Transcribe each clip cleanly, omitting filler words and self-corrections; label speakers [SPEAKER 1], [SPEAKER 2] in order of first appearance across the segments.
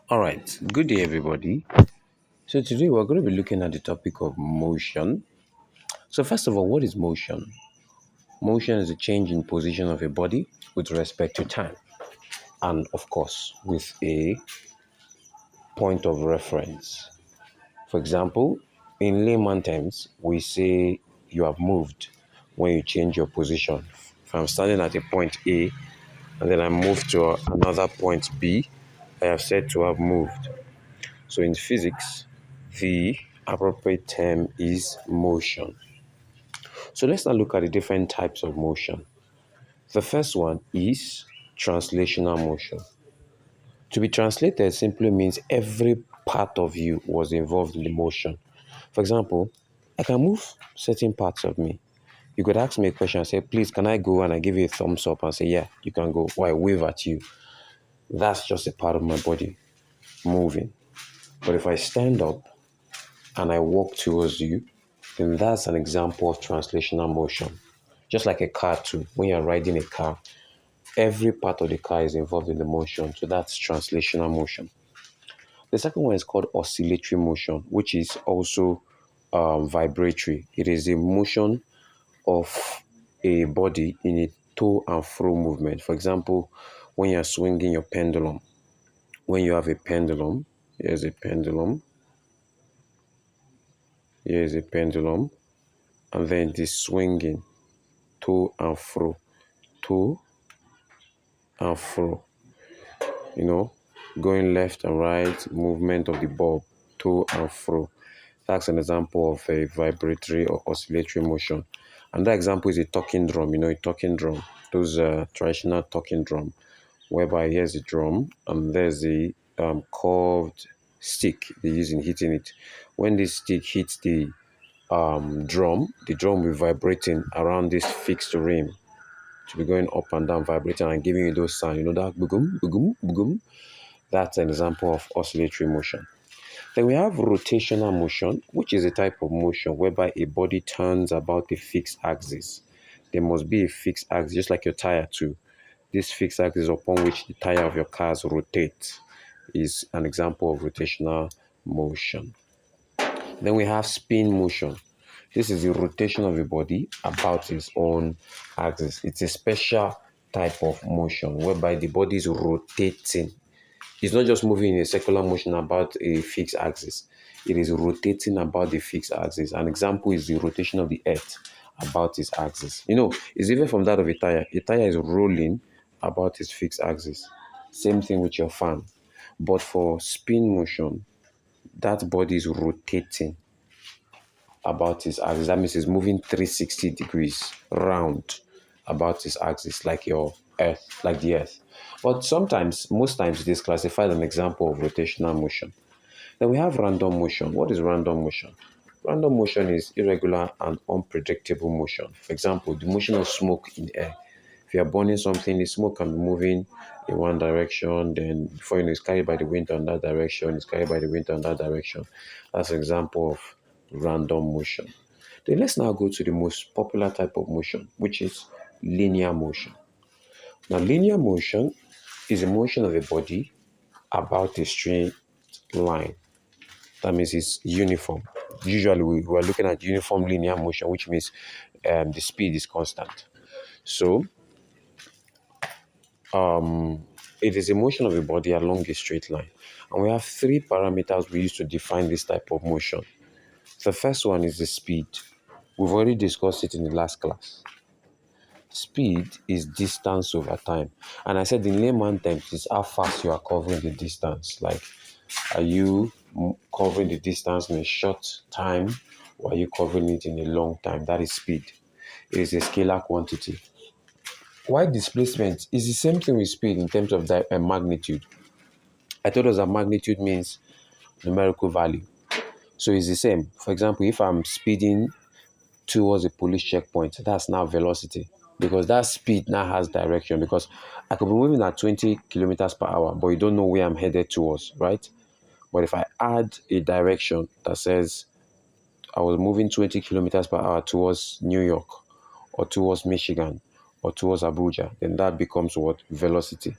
[SPEAKER 1] All right, good day, everybody. So, today we're going to be looking at the topic of motion. So, first of all, what is motion? Motion is a change in position of a body with respect to time, and of course, with a point of reference. For example, in layman terms, we say you have moved when you change your position. If I'm standing at a point A and then I move to another point B, I have said to have moved. So in physics, the appropriate term is motion. So let's now look at the different types of motion. The first one is translational motion. To be translated simply means every part of you was involved in the motion. For example, I can move certain parts of me. You could ask me a question and say, please, can I go? And I give you a thumbs up and say, yeah, you can go. Or I wave at you. That's just a part of my body moving. But if I stand up and I walk towards you, then that's an example of translational motion. Just like a car too, when you're riding a car, every part of the car is involved in the motion, so that's translational motion. The second one is called oscillatory motion, which is also vibratory. It is a motion of a body in a to and fro movement. For example, when you're swinging your pendulum, when you have a pendulum, here's a pendulum, here's a pendulum, and then it is swinging to and fro, to and fro, going left and right, movement of the bulb, to and fro. That's an example of a vibratory or oscillatory motion. Another example is a talking drum, a talking drum, those traditional talking drum, whereby here's a drum and there's a curved stick they use in hitting it. When this stick hits the drum will be vibrating around this fixed rim to be going up and down, vibrating and giving you those sounds. That boogum, boogum, boogum. That's an example of oscillatory motion. Then we have rotational motion, which is a type of motion whereby a body turns about a fixed axis. There must be a fixed axis, just like your tire too. This fixed axis upon which the tire of your cars rotate is an example of rotational motion. Then we have spin motion. This is the rotation of a body about its own axis. It's a special type of motion whereby the body is rotating. It's not just moving in a circular motion about a fixed axis. It is rotating about the fixed axis. An example is the rotation of the earth about its axis. It's different from that of a tire. A tire is rolling about its fixed axis. Same thing with your fan. But for spin motion, that body is rotating about its axis. That means it's moving 360 degrees round about its axis, like your earth, like the earth. But most times, it is classified as an example of rotational motion. Then we have random motion. What is random motion? Random motion is irregular and unpredictable motion. For example, the motion of smoke in air. If you are burning something, the smoke can be moving in one direction, then before you know, it's carried by the wind in that direction, it's carried by the wind in that direction. That's an example of random motion. Then let's now go to the most popular type of motion, which is linear motion. Now, linear motion is a motion of a body about a straight line. That means it's uniform. Usually, we are looking at uniform linear motion, which means the speed is constant. So, it is a motion of a body along a straight line. And we have three parameters we use to define this type of motion. The first one is the speed. We've already discussed it in the last class. Speed is distance over time. And I said in layman terms, it's how fast you are covering the distance. Like, are you covering the distance in a short time or are you covering it in a long time? That is speed. It is a scalar quantity. Why displacement is the same thing with speed in terms of magnitude. I told us that magnitude means numerical value. So it's the same. For example, if I'm speeding towards a police checkpoint, that's now velocity, because that speed now has direction, because I could be moving at 20 kilometers per hour, but you don't know where I'm headed towards, right? But if I add a direction that says I was moving 20 kilometers per hour towards New York or towards Michigan or towards Abuja, then that becomes what? Velocity.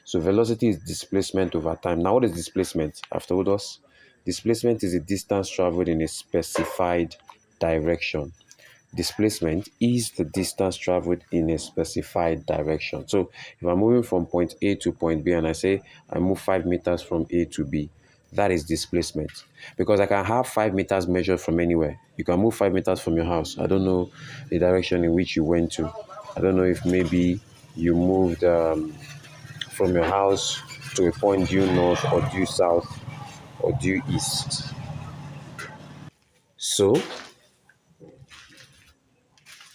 [SPEAKER 1] So velocity is displacement over time. Now, what is displacement? I've told us. Displacement is a distance traveled in a specified direction. Displacement is the distance traveled in a specified direction. So if I'm moving from point A to point B and I say I move 5 meters from A to B, that is displacement. Because I can have 5 meters measured from anywhere. You can move 5 meters from your house. I don't know the direction in which you went to. I don't know if maybe you moved from your house to a point due north or due south or due east. So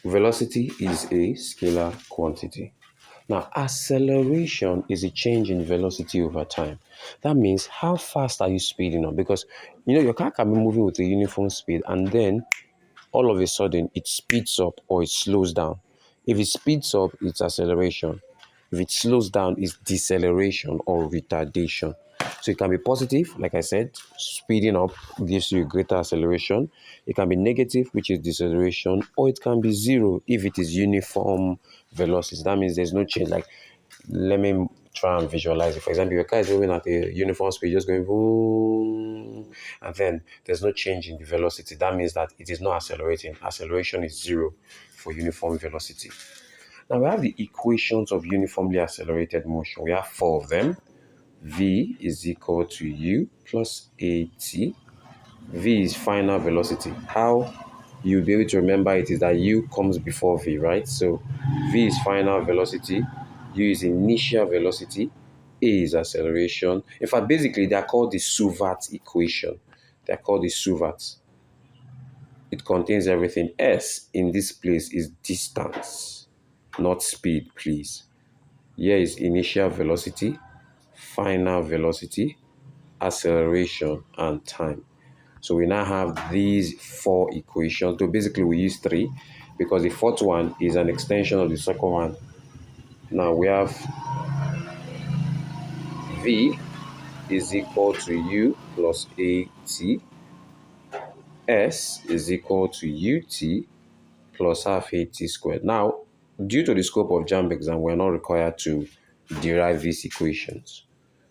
[SPEAKER 1] velocity is a scalar quantity. Now, acceleration is a change in velocity over time. That means how fast are you speeding up? Because your car can be moving with a uniform speed and then all of a sudden it speeds up or it slows down. If it speeds up, it's acceleration. If it slows down, it's deceleration or retardation. So it can be positive, like I said, speeding up gives you greater acceleration. It can be negative, which is deceleration, or it can be zero if it is uniform velocity. That means there's no change. Like, let me try and visualize it. For example, your car is moving at a uniform speed, just going boom, and then there's no change in the velocity. That means that it is not accelerating. Acceleration is zero for uniform velocity. Now we have the equations of uniformly accelerated motion. We have 4 of them. V is equal to U plus AT. V is final velocity. How you'll be able to remember it is that U comes before V, right? So V is final velocity, U is initial velocity, A is acceleration. In fact, basically, they're called the Suvat equation. They're called the Suvat. It contains everything. S in this place is distance, not speed, please. Here is initial velocity, final velocity, acceleration, and time. So we now have these 4 equations. So basically we use 3 because the 4th one is an extension of the second one. Now we have V is equal to U plus AT. S is equal to UT plus half AT squared. Now, due to the scope of JAMB exam, we're not required to derive these equations.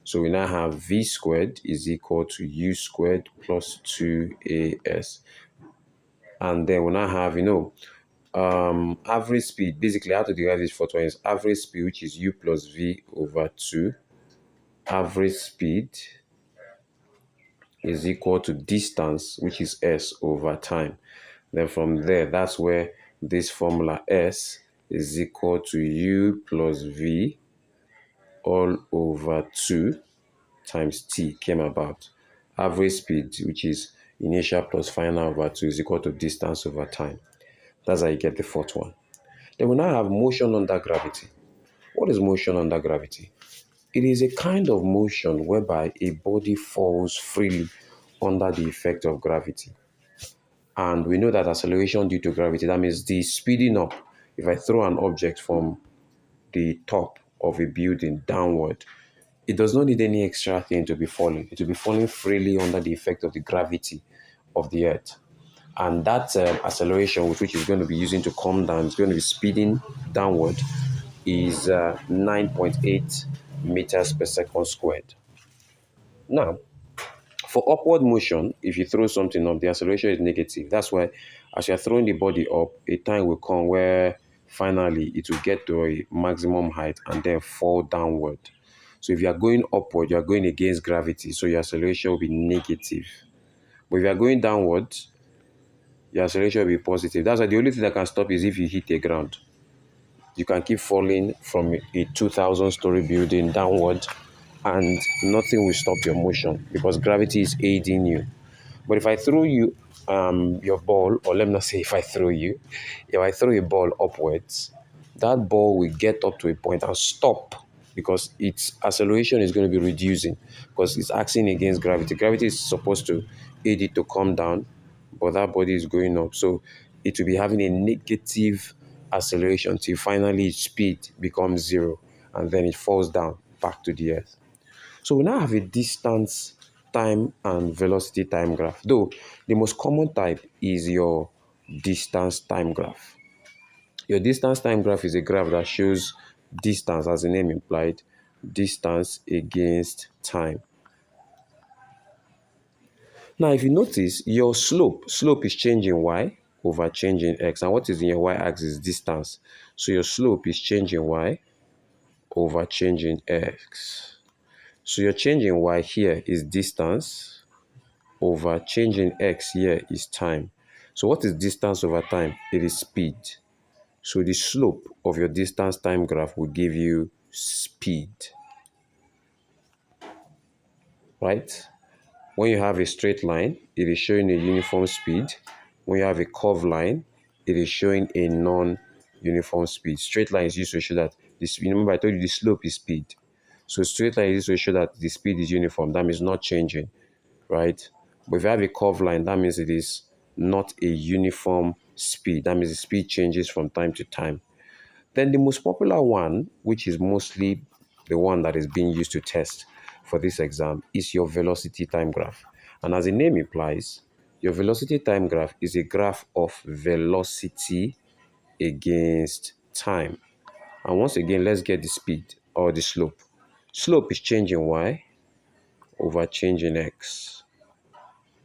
[SPEAKER 1] So we now have V squared is equal to U squared plus 2AS. And then we now have, average speed. Basically, how to derive this fourth one is average speed, which is U plus V over 2. Average speed is equal to distance, which is S over time. Then from there, that's where this formula S is equal to U plus V all over 2 times T came about. Average speed, which is initial plus final over 2, is equal to distance over time. That's how you get the 4th one. Then we now have motion under gravity. What is motion under gravity? It is a kind of motion whereby a body falls freely under the effect of gravity. And we know that acceleration due to gravity, that means the speeding up. If I throw an object from the top of a building downward, it does not need any extra thing to be falling. It will be falling freely under the effect of the gravity of the earth. And that acceleration, which is going to be using to come down, is going to be speeding downward, is 9.8 meters per second squared. Now, for upward motion, if you throw something up, the acceleration is negative. That's why as you're throwing the body up, a time will come where finally it will get to a maximum height and then fall downward. So if you are going upward, you are going against gravity, so your acceleration will be negative. But if you are going downwards, your acceleration will be positive. That's why the only thing that can stop is if you hit the ground. You can keep falling from a 2,000-story building downward and nothing will stop your motion because gravity is aiding you. But if I throw you your ball, or let me not say if I throw a ball upwards, that ball will get up to a point and stop because its acceleration is going to be reducing because it's acting against gravity. Gravity is supposed to aid it to come down, but that body is going up. So it will be having a negative acceleration till finally its speed becomes 0 and then it falls down back to the earth. So we now have a distance, time, and velocity time graph. Though the most common type is your distance time graph. Your distance time graph is a graph that shows distance, as the name implied, distance against time. Now, if you notice, your slope is changing y over changing x. And what is in your y-axis? Distance. So your slope is changing y over changing x. So your changing y here is distance over changing x here is time. So what is distance over time? It is speed. So the slope of your distance time graph will give you speed, right? When you have a straight line, it is showing a uniform speed. When you have a curved line, it is showing a non-uniform speed. Straight line is used to show that this. Remember, I told you the slope is speed. So straight line is used to show that the speed is uniform. That means not changing, right? But if you have a curved line, that means it is not a uniform speed. That means the speed changes from time to time. Then the most popular one, which is mostly the one that is being used to test for this exam, is your velocity time graph. And as the name implies, your velocity time graph is a graph of velocity against time. And once again, let's get the speed or the slope. Slope is changing y over changing x,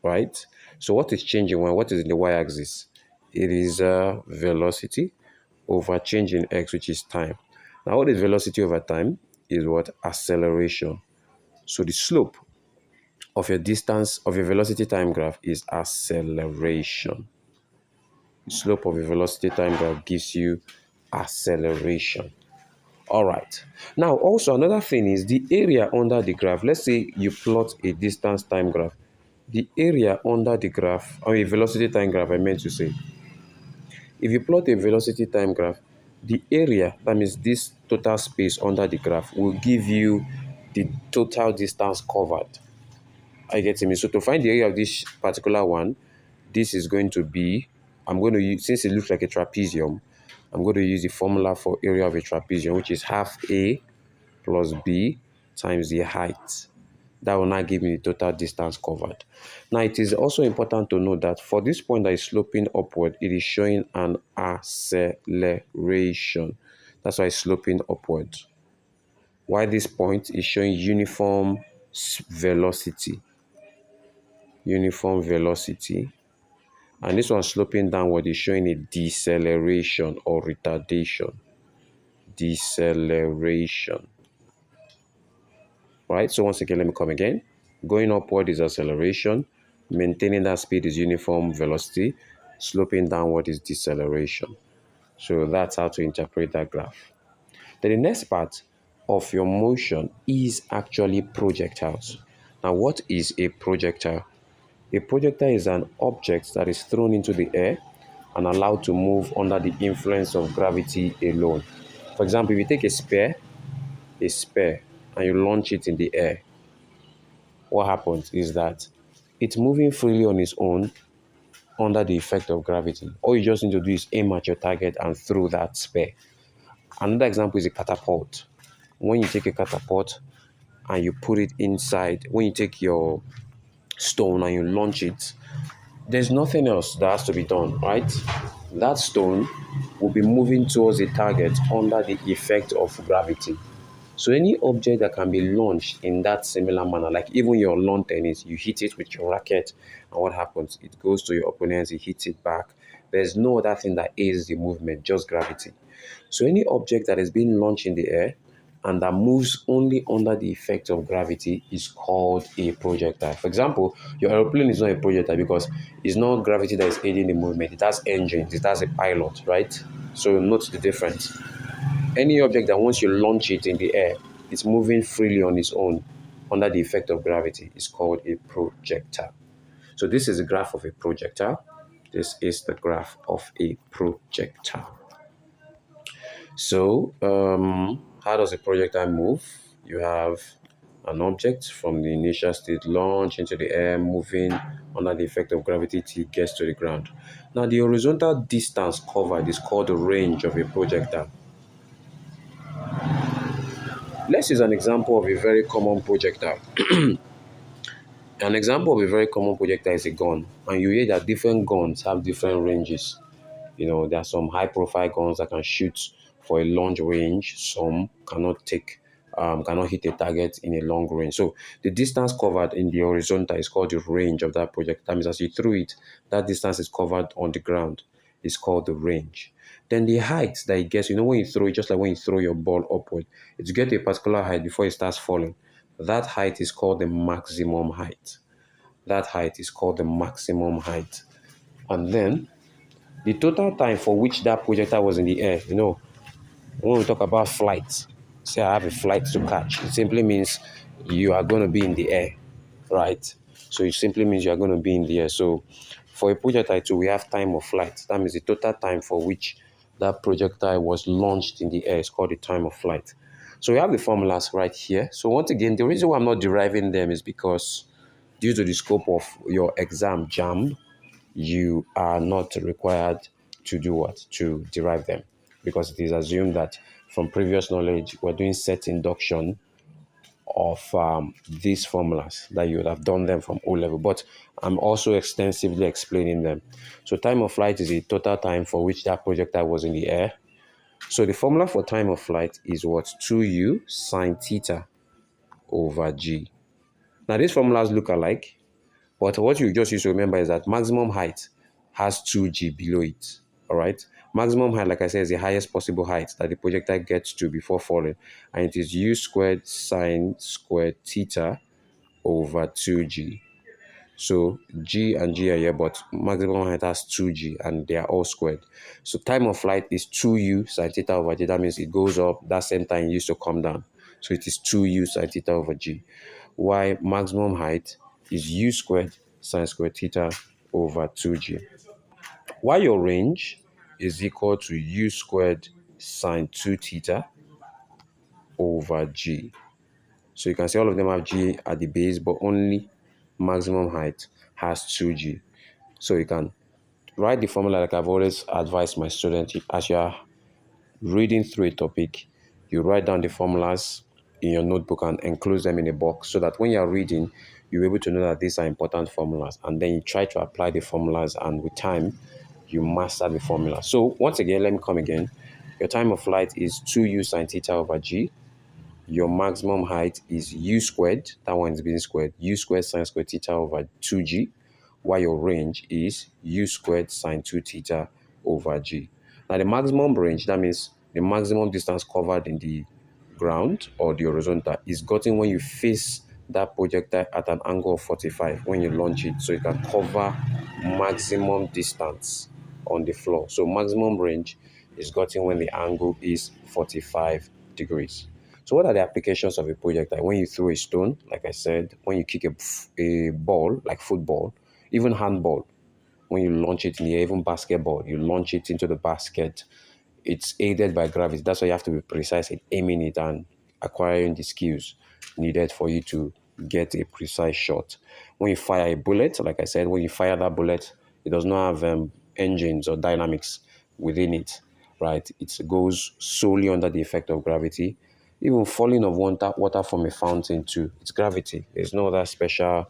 [SPEAKER 1] right? So what is changing y? What is in the y-axis? It is velocity over change in x, which is time. Now, what is velocity over time? Is what? Acceleration. So the slope of your distance of your velocity time graph is acceleration. The slope of a velocity time graph gives you acceleration. All right. Now, also another thing is the area under the graph. Let's say you plot a distance time graph. The area under the graph, or a velocity time graph, I meant to say. If you plot a velocity time graph, the area, that means this total space under the graph, will give you the total distance covered. I get me. So to find the area of this particular one, this is going to be, I'm going to use, since it looks like a trapezium, I'm going to use the formula for area of a trapezium, which is half A plus B times the height. That will now give me the total distance covered. Now, it is also important to note that for this point that is sloping upward, it is showing an acceleration. That's why it's sloping upward. While this point is showing uniform velocity. Uniform velocity. And this one sloping downward is showing a deceleration or retardation. Deceleration. Right, so once again, let me come again. Going upward is acceleration. Maintaining that speed is uniform velocity. Sloping downward is deceleration. So that's how to interpret that graph. Then the next part of your motion is actually projectiles. Now, what is a projectile? A projectile is an object that is thrown into the air and allowed to move under the influence of gravity alone. For example, if you take a spear, and you launch it in the air, what happens is that it's moving freely on its own under the effect of gravity. All you just need to do is aim at your target and throw that spear. Another example is a catapult. When you take a catapult and you put it inside, when you take your stone and you launch it, there's nothing else that has to be done, right? That stone will be moving towards a target under the effect of gravity. So any object that can be launched in that similar manner, like even your lawn tennis, you hit it with your racket, and what happens? It goes to your opponents, you hit it back. There's no other thing that aids the movement, just gravity. So any object that is being launched in the air and that moves only under the effect of gravity is called a projectile. For example, your aeroplane is not a projectile because it's not gravity that is aiding the movement. It has engines, it has a pilot, right? So note the difference. Any object that once you launch it in the air, it's moving freely on its own under the effect of gravity is called a projectile. So this is a graph of a projectile. This is the graph of a projectile. So how does a projectile move? You have an object from the initial state launch into the air, moving under the effect of gravity till it gets to the ground. Now the horizontal distance covered is called the range of a projectile. Let's use an example of a very common projectile. An example of a very common projectile is a gun. And you hear that different guns have different ranges. You know, there are some high-profile guns that can shoot for a long range. Some cannot take cannot hit a target in a long range. So the distance covered in the horizontal is called the range of that project. That means as you threw it, that distance is covered on the ground. It's called the range. Then the height that it gets, when you throw it, just like when you throw your ball upward, it's get to a particular height before it starts falling. That height is called the maximum height. That height is called the maximum height. And then the total time for which that projectile was in the air, when we talk about flight, say I have a flight to catch, it simply means you are going to be in the air, right? So it simply means you are going to be in the air. So for a projectile too, we have time of flight. That means the total time for which that projectile was launched in the air is called the time of flight. So we have the formulas right here. So once again, the reason why I'm not deriving them is because due to the scope of your exam JAMB, you are not required to do what? To derive them, because it is assumed that from previous knowledge, we're doing set induction of these formulas, that you would have done them from O level, but I'm also extensively explaining them. So time of flight is the total time for which that projectile was in the air. So the formula for time of flight is what? 2u sine theta over g. Now these formulas look alike, but what you just used to remember is that maximum height has 2g below it. All right. Maximum height, like I said, is the highest possible height that the projectile gets to before falling. And it is u squared sine squared theta over 2g. So g and g are here, but maximum height has 2g and they are all squared. So time of flight is 2u sine theta over g. That means it goes up, that same time used to come down. So it is 2u sine theta over g. While maximum height is u squared sine squared theta over 2g. While your range is equal to u squared sine 2 theta over g. So you can see all of them have g at the base, but only maximum height has 2g. So you can write the formula like I've always advised my students. As you are reading through a topic, you write down the formulas in your notebook and enclose them in a box, so that when you are reading, you're able to know that these are important formulas, and then you try to apply the formulas, and with time you master the formula. So once again, let me come again. Your time of flight is 2u sine theta over g. Your maximum height is u squared, that one is being squared, u squared sine squared theta over 2g, while your range is u squared sine 2 theta over g. Now the maximum range, that means the maximum distance covered in the ground or the horizontal, is gotten when you face that projectile at an angle of 45 when you launch it, so you can cover maximum distance on the floor. So maximum range is gotten when the angle is 45 degrees. So what are the applications of a projectile? When you throw a stone, like I said, when you kick a ball, like football, even handball, when you launch it in the air, even basketball, you launch it into the basket, it's aided by gravity. That's why you have to be precise in aiming it and acquiring the skills needed for you to get a precise shot. When you fire a bullet, like I said, when you fire that bullet, it does not have engines or dynamics within it, right? It goes solely under the effect of gravity. Even falling of water from a fountain too, it's gravity. There's no other special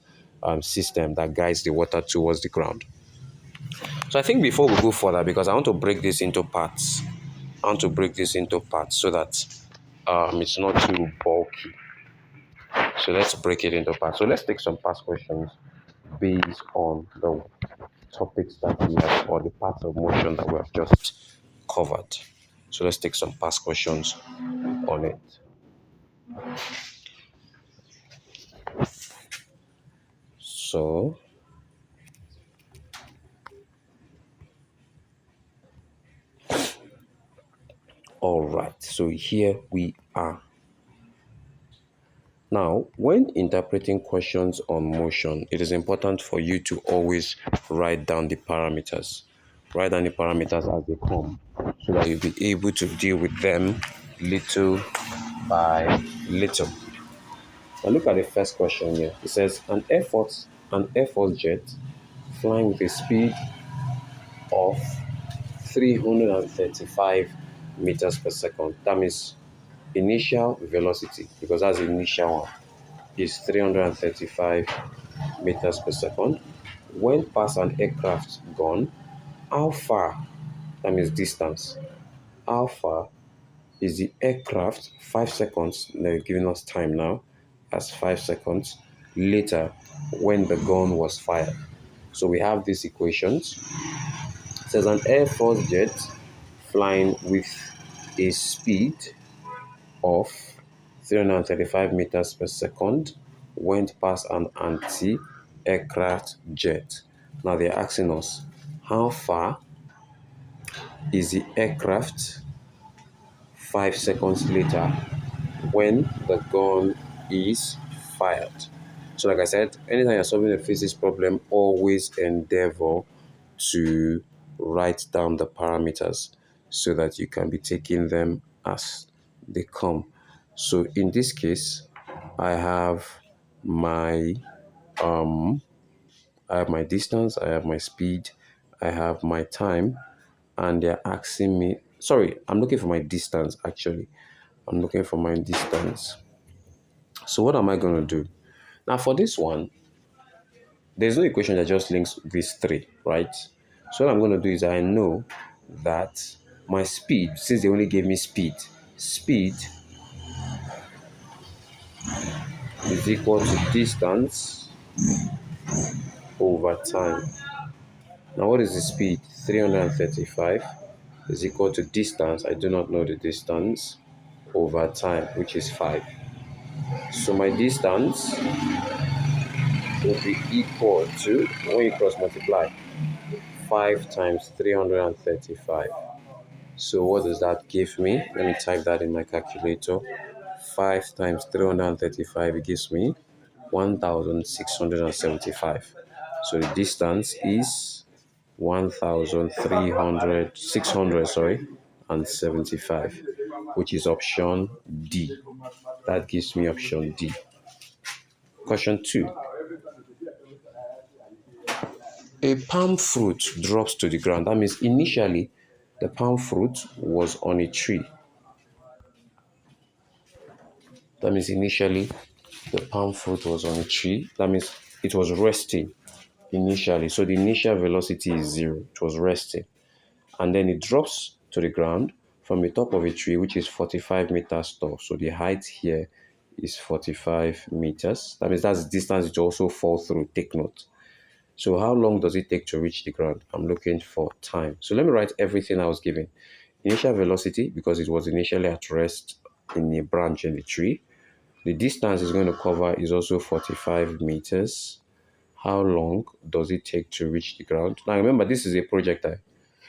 [SPEAKER 1] system that guides the water towards the ground. So I think before we go further, because I want to break this into parts, so that it's not too bulky. So let's break it into parts. So let's take some past questions based on the topics that we have, or the parts of motion that we have just covered. So let's take some past questions on it. So, all right. So here we are. Now, when interpreting questions on motion, it is important for you to always write down the parameters. Write down the parameters as they come, so that you'll be able to deal with them little by little. Now look at the first question here. It says an Air Force jet flying with a speed of 335 meters per second. That means initial velocity, because that's the initial one, is 335 meters per second. When past an aircraft gun, how far, that means distance, how far is the aircraft 5 seconds, they're giving us time now, as 5 seconds later when the gun was fired. So we have these equations. It says an Air Force jet flying with a speed of 335 meters per second went past an anti-aircraft jet. Now they're asking us, how far is the aircraft 5 seconds later when the gun is fired? So like I said, anytime you're solving a physics problem, always endeavor to write down the parameters so that you can be taking them as they come. So in this case, I have my distance, I have my speed, I have my time, and they're asking me, sorry, I'm looking for my distance actually. I'm looking for my distance. So what am I going to do? Now for this one, there's no equation that just links these three, right? So what I'm going to do is I know that my speed, since they only gave me speed is equal to distance over time. Now what is the speed? 335 is equal to distance, I do not know the distance, over time, which is 5. So my distance will be equal to, when you cross multiply, 5 times 335. So what does that give me? Let me type that in my calculator. 5 times 335, it gives me 1,675. So the distance is 1,600, which is option D. That gives me option D. Question 2. A palm fruit drops to the ground. That means initially the palm fruit was on a tree. That means initially the palm fruit was on a tree. That means it was resting initially. So the initial velocity is 0. It was resting. And then it drops to the ground from the top of a tree, which is 45 meters tall. So the height here is 45 meters. That means that's the distance it also falls through. Take note. So how long does it take to reach the ground? I'm looking for time. So let me write everything I was given. Initial velocity, because it was initially at rest in a branch in the tree. The distance it's going to cover is also 45 meters. How long does it take to reach the ground? Now remember, this is a projectile,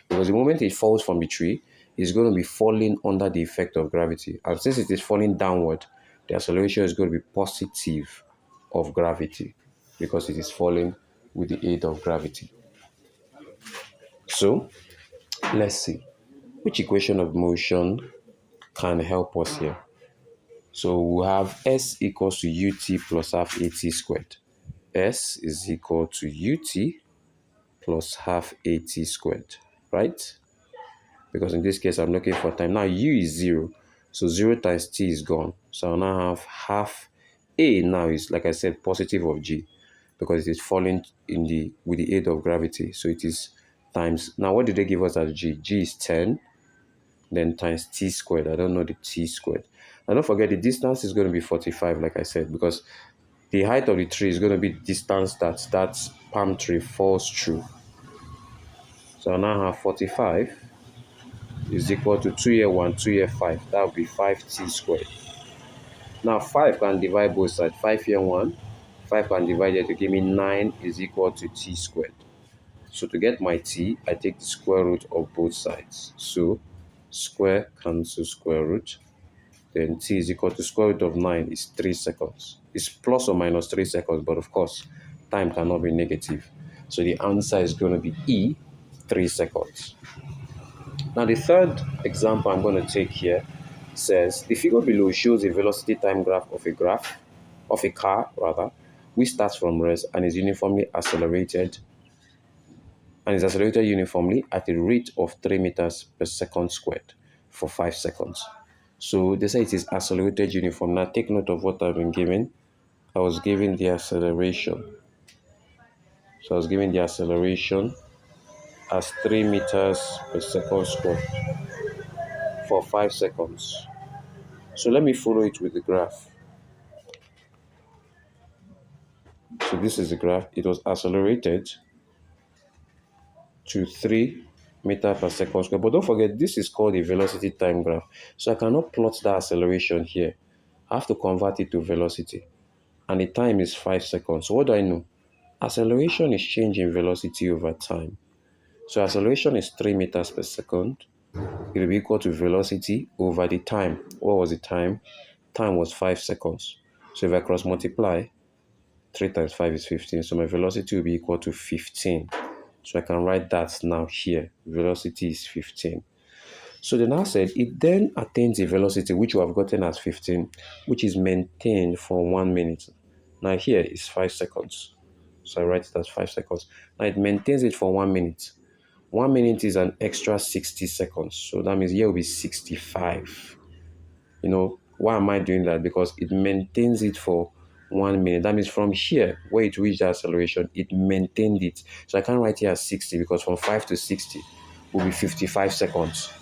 [SPEAKER 1] because the moment it falls from the tree, it's going to be falling under the effect of gravity. And since it is falling downward, the acceleration is going to be positive of gravity, because it is falling with the aid of gravity. So let's see which equation of motion can help us here. So we have S equals to UT plus half AT squared. S is equal to UT plus half AT squared, right? Because in this case, I'm looking for time. Now, U is 0. So 0 times T is gone. So I'll now have half A now is, like I said, positive of G, because it is falling with the aid of gravity. So it is times. Now, what did they give us as G? G is 10, then times T squared. I don't know the T squared. And don't forget, the distance is going to be 45, like I said, because the height of the tree is going to be the distance that palm tree falls through. So I now have 45 is equal to 2 here 1, 2 here 5. That would be 5T squared. Now 5 can divide both sides. 5 here 1, 5 can divide it to give me 9 is equal to T squared. So to get my T, I take the square root of both sides. So square cancel square root. Then T is equal to square root of 9 is 3 seconds. It's plus or minus 3 seconds, but of course, time cannot be negative. So the answer is going to be E, 3 seconds. Now the third example I'm going to take here says the figure below shows a velocity time graph of a car which starts from rest and is accelerated uniformly at a rate of 3 meters per second squared for 5 seconds. So they say it is accelerated uniform. Now take note of what I've been given. I was given the acceleration. So I was given the acceleration as 3 meters per second squared. for 5 seconds. So let me follow it with the graph. So this is the graph. It was accelerated to 3 meters per second square. But don't forget, this is called a velocity time graph. So I cannot plot that acceleration here. I have to convert it to velocity. And the time is 5 seconds. So what do I know? Acceleration is change in velocity over time. So acceleration is 3 meters per second. It will be equal to velocity over the time. What was the time? Time was 5 seconds. So if I cross multiply, 3 times 5 is 15. So my velocity will be equal to 15. So I can write that now here. Velocity is 15. So they now said it then attains a velocity which we have gotten as 15, which is maintained for 1 minute. Now here is 5 seconds. So I write it as 5 seconds. Now it maintains it for 1 minute. 1 minute is an extra 60 seconds. So that means here will be 65. You know, why am I doing that? Because it maintains it for 1 minute. That means from here, where it reached the acceleration, it maintained it. So I can't write here as 60 because from 5 to 60 will be 55 seconds,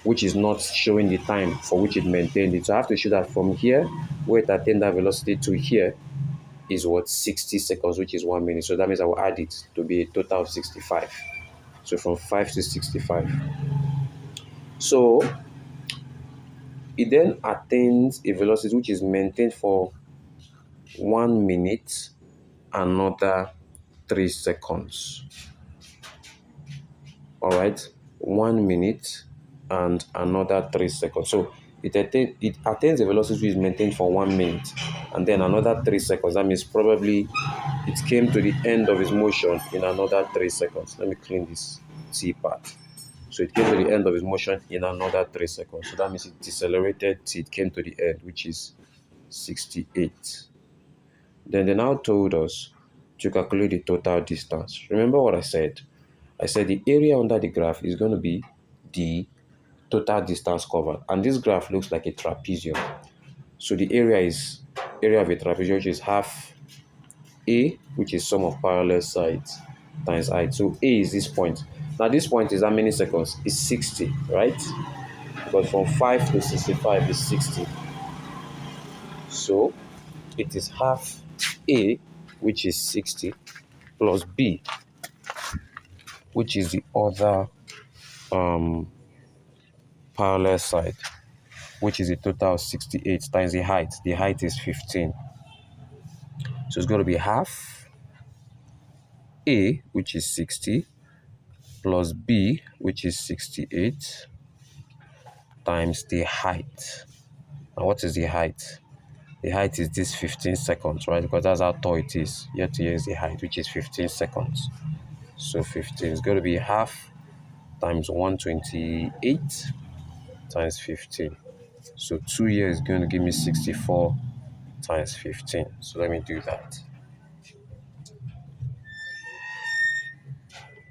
[SPEAKER 1] which is not showing the time for which it maintained it. So I have to show that from here, where it attained that velocity, to here is what, 60 seconds, which is 1 minute. So that means I will add it to be a total of 65. So from 5 to 65. So it then attains a velocity which is maintained for 1 minute, another 3 seconds. All right, 1 minute and another 3 seconds. So it attains a velocity which is maintained for 1 minute and then another 3 seconds. That means probably it came to the end of its motion in another 3 seconds. Let me clean this T part. So it came to the end of its motion in another 3 seconds. So that means it decelerated till it came to the end, which is 68. Then they now told us to calculate the total distance. Remember what I said? I said the area under the graph is going to be the total distance covered. And this graph looks like a trapezium. So the area is area of a trapezium, which is half A, which is sum of parallel sides, times height. So A is this point. Now this point is how many seconds? It's 60, right? Because from 5 to 65 is 60. So it is half A, which is 60, plus B, which is the other parallel side, which is a total of 68, times the height. The height is 15. So it's going to be half A, which is 60, plus B, which is 68, times the height. Now what is the height? The height is this 15 seconds, right? Because that's how tall it is. Here to here is the height, which is 15 seconds. So 15 is going to be half times 128 times 15. So 2 years is going to give me 64 times 15. So let me do that.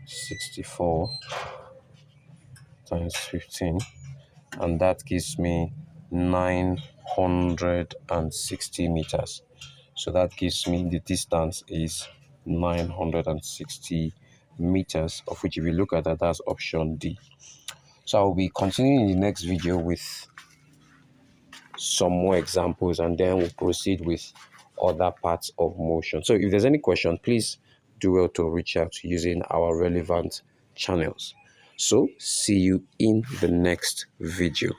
[SPEAKER 1] 64 times 15. And that gives me 960 meters. So that gives me the distance is 960 meters, of which if you look at that, that's option D. So I'll be continuing in the next video with some more examples and then we'll proceed with other parts of motion. So if there's any question, please do well to reach out using our relevant channels. So see you in the next video.